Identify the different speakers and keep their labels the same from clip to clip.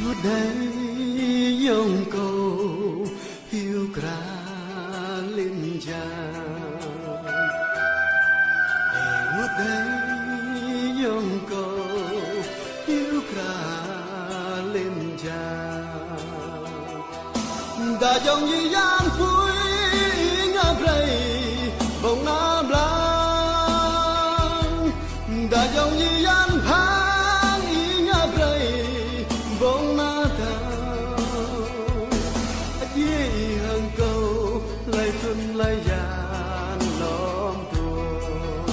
Speaker 1: ngút đây dòng cầu hiu kra lên giang ngút đây dòng cầu hiu kra lên giang đã dòng như gian cuối ngã rây bông na blang đã dòng như gian phang ngã rây bông na thao dễ hơn câu lại tuân lại gian lõm tuồng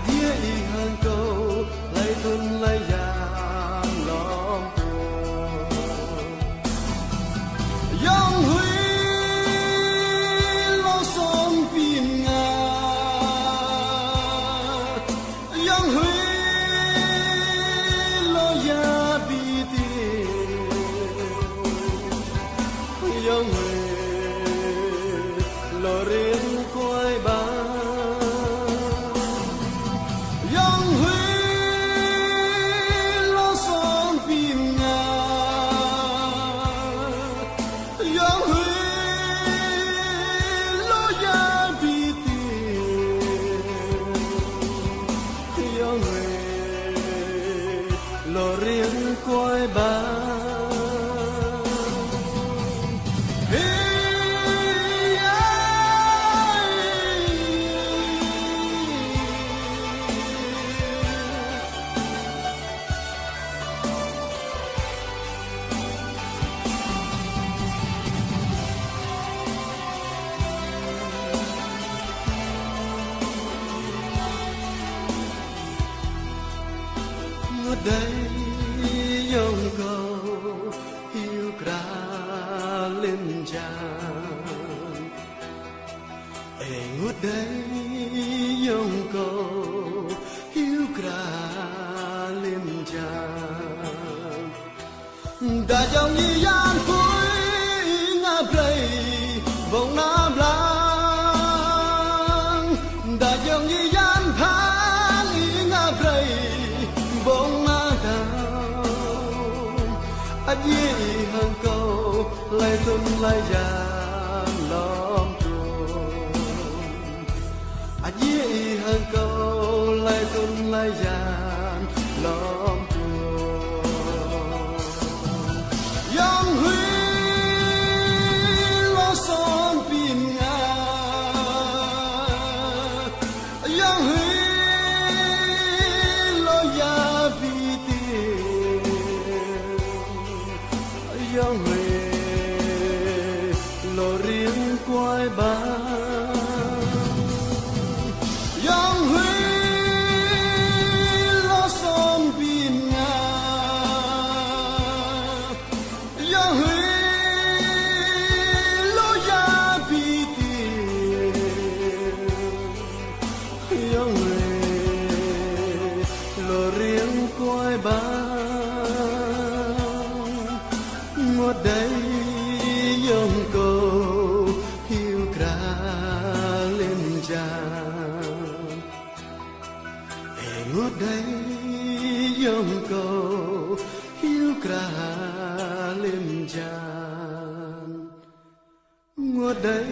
Speaker 1: dễ hơn câu lại tuân lại gian lõm tuồng dòng huy lo xóm pin ngà dòng huy lo ya bi tiêu dòng huy lo riêng quay ba dòng huy lo xóm pin ngà dòng huy lo ya bi tiêu dòng huy lo riêng quay ba ngút đây dòng cầu hiu kra lên giang ngút đây dòng cầu hiu kra lên giang đã dòng như gian cuối ngã rây bông na blang đã dòng như gian phang ngã rây bông na thao dễ hơn câu lại tuân lại gian lõm tuồng dễ hơn câu lại tuân lại gian lõm tuồng dòng huy lo xóm pin ngà dòng huy lo ya bi tiêu dòng huy lo riêng quay ba dòng huy lo xóm pin ngà dòng huy lo ya bi tiêu dòng huy lo riêng quay ba ngút đây dòng cầu hiu kra lên giang ngút đây dòng cầu hiu kra lên giang ngút đây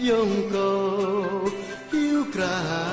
Speaker 1: dòng cầu hiu kra